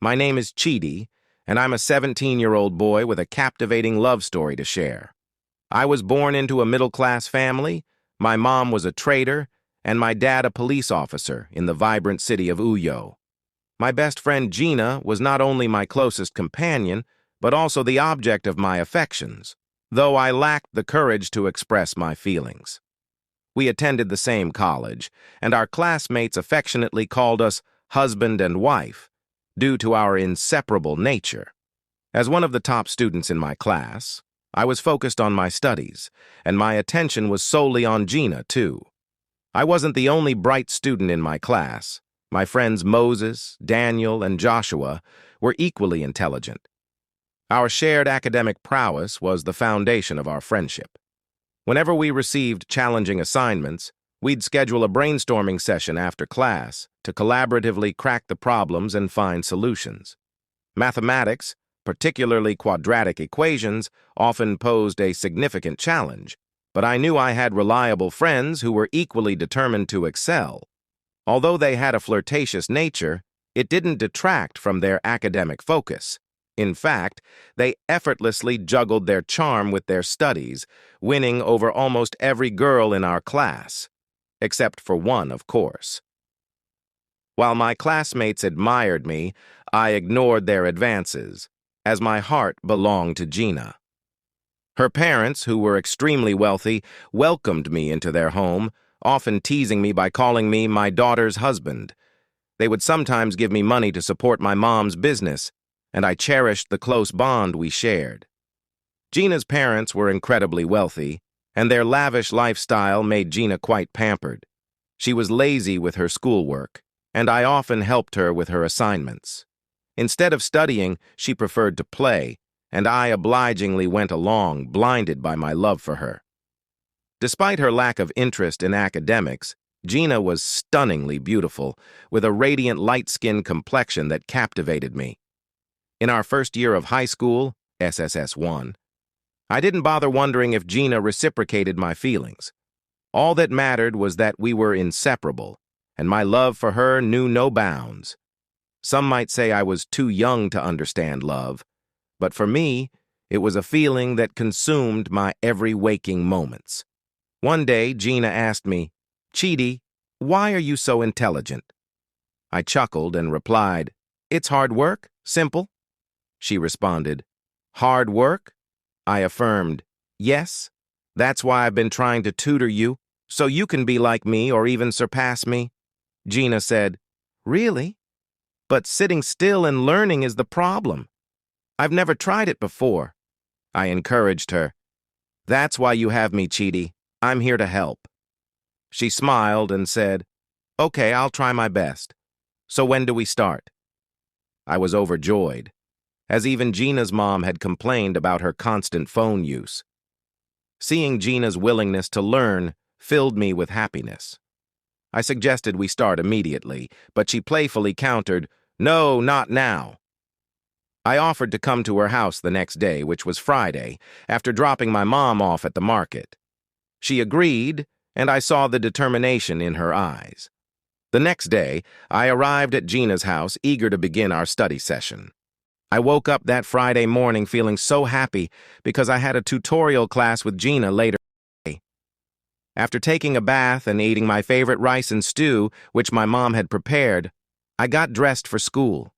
My name is Chidi, and I'm a 17-year-old boy with a captivating love story to share. I was born into a middle-class family, my mom was a trader, and my dad a police officer in the vibrant city of Uyo. My best friend Gina was not only my closest companion, but also the object of my affections, though I lacked the courage to express my feelings. We attended the same college, and our classmates affectionately called us husband and wife, due to our inseparable nature. As one of the top students in my class, I was focused on my studies, and my attention was solely on Gina, too. I wasn't the only bright student in my class. My friends Moses, Daniel, and Joshua were equally intelligent. Our shared academic prowess was the foundation of our friendship. Whenever we received challenging assignments, we'd schedule a brainstorming session after class to collaboratively crack the problems and find solutions. Mathematics, particularly quadratic equations, often posed a significant challenge, but I knew I had reliable friends who were equally determined to excel. Although they had a flirtatious nature, it didn't detract from their academic focus. In fact, they effortlessly juggled their charm with their studies, winning over almost every girl in our class. Except for one, of course. While my classmates admired me, I ignored their advances, as my heart belonged to Gina. Her parents, who were extremely wealthy, welcomed me into their home, often teasing me by calling me my daughter's husband. They would sometimes give me money to support my mom's business, and I cherished the close bond we shared. Gina's parents were incredibly wealthy, and their lavish lifestyle made Gina quite pampered. She was lazy with her schoolwork, and I often helped her with her assignments. Instead of studying, she preferred to play, and I obligingly went along, blinded by my love for her. Despite her lack of interest in academics, Gina was stunningly beautiful, with a radiant light-skinned complexion that captivated me. In our first year of high school, SSS1, I didn't bother wondering if Gina reciprocated my feelings. All that mattered was that we were inseparable, and my love for her knew no bounds. Some might say I was too young to understand love, but for me, it was a feeling that consumed my every waking moments. One day, Gina asked me, "Chidi, why are you so intelligent?" I chuckled and replied, "It's hard work, simple." She responded, "Hard work?" I affirmed, "Yes, that's why I've been trying to tutor you, so you can be like me or even surpass me." Gina said, "Really? But sitting still and learning is the problem. I've never tried it before." I encouraged her, "That's why you have me, Chidi. I'm here to help." She smiled and said, "Okay, I'll try my best. So when do we start?" I was overjoyed, as even Gina's mom had complained about her constant phone use. Seeing Gina's willingness to learn filled me with happiness. I suggested we start immediately, but she playfully countered, "No, not now." I offered to come to her house the next day, which was Friday, after dropping my mom off at the market. She agreed, and I saw the determination in her eyes. The next day, I arrived at Gina's house, eager to begin our study session. I woke up that Friday morning feeling so happy because I had a tutorial class with Gina later today. After taking a bath and eating my favorite rice and stew, which my mom had prepared, I got dressed for school.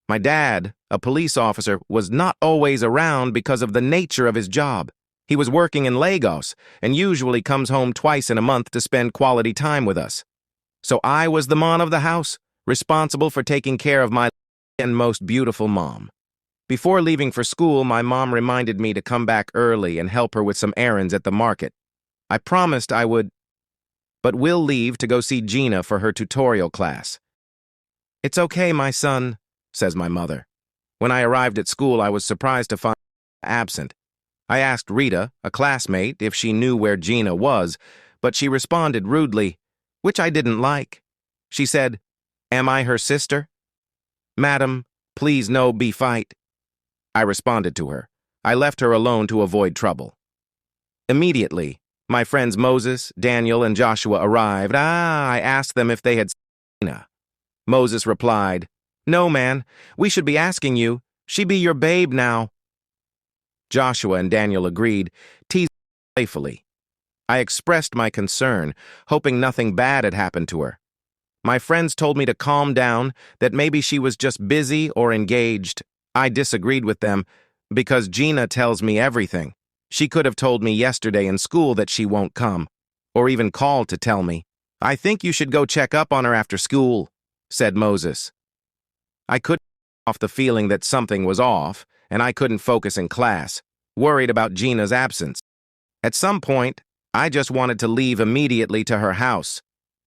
My dad, a police officer, was not always around because of the nature of his job. He was working in Lagos and usually comes home twice in a month to spend quality time with us. So I was the man of the house, responsible for taking care of my and most beautiful mom. Before leaving for school, my mom reminded me to come back early and help her with some errands at the market. I promised I would, but will leave to go see Gina for her tutorial class. "It's okay, my son," says my mother. When I arrived at school, I was surprised to find her absent. I asked Rita, a classmate, if she knew where Gina was, but she responded rudely, which I didn't like. She said, "Am I her sister?" "Madam, please no be fight." I responded to her. I left her alone to avoid trouble. Immediately, my friends Moses, Daniel, and Joshua arrived. I asked them if they had seen Gina. Moses replied, No, man, we should be asking you. She be your babe now. Joshua and Daniel agreed, teasing playfully. I expressed my concern, hoping nothing bad had happened to her. My friends told me to calm down, that maybe she was just busy or engaged. I disagreed with them, because Gina tells me everything. She could have told me yesterday in school that she won't come, or even called to tell me. I think you should go check up on her after school, said Moses. I couldn't get off the feeling that something was off, and I couldn't focus in class, worried about Gina's absence. At some point, I just wanted to leave immediately to her house,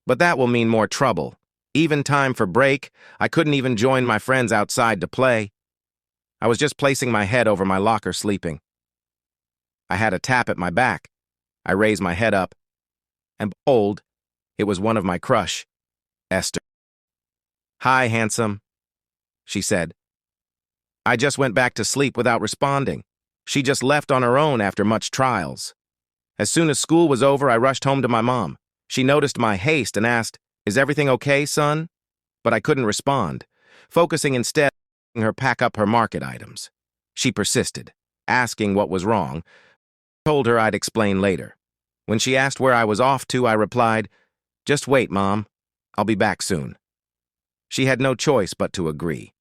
but that will mean more trouble. Even time for break, I couldn't even join my friends outside to play. I was just placing my head over my locker sleeping. I had a tap at my back. I raised my head up, and behold, it was one of my crush, Esther. "Hi, handsome," she said. I just went back to sleep without responding. She just left on her own after much trials. As soon as school was over, I rushed home to my mom. She noticed my haste and asked, "Is everything okay, son?" But I couldn't respond, focusing instead on her pack up her market items. She persisted, asking what was wrong. I told her I'd explain later. When she asked where I was off to, I replied, "Just wait, Mom. I'll be back soon." She had no choice but to agree.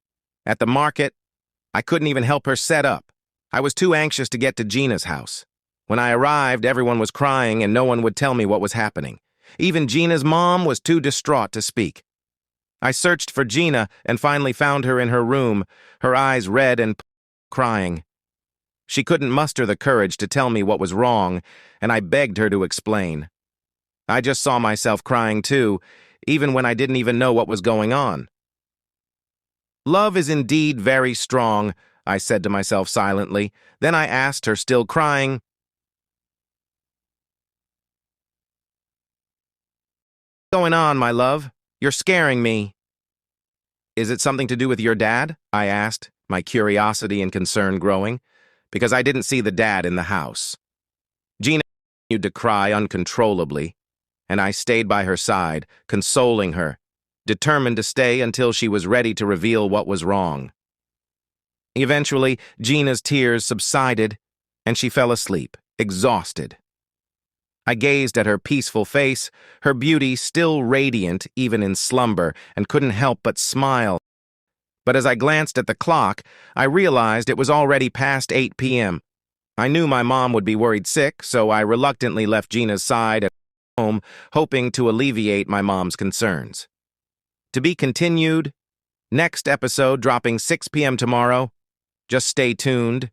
At the market, I couldn't even help her set up. I was too anxious to get to Gina's house. When I arrived, everyone was crying and no one would tell me what was happening. Even Gina's mom was too distraught to speak. I searched for Gina and finally found her in her room, her eyes red and crying. She couldn't muster the courage to tell me what was wrong, and I begged her to explain. I just saw myself crying too, even when I didn't even know what was going on. "Love is indeed very strong," I said to myself silently. Then I asked her, still crying, "What's going on, my love? You're scaring me." "Is it something to do with your dad?" I asked, my curiosity and concern growing, because I didn't see the dad in the house. Gina continued to cry uncontrollably, and I stayed by her side, consoling her, determined to stay until she was ready to reveal what was wrong. Eventually, Gina's tears subsided, and she fell asleep, exhausted. I gazed at her peaceful face, her beauty still radiant even in slumber, and couldn't help but smile. But as I glanced at the clock, I realized it was already past 8 p.m. I knew my mom would be worried sick, so I reluctantly left Gina's side and went home, hoping to alleviate my mom's concerns. To be continued. Next episode dropping 6 p.m. tomorrow. Just stay tuned.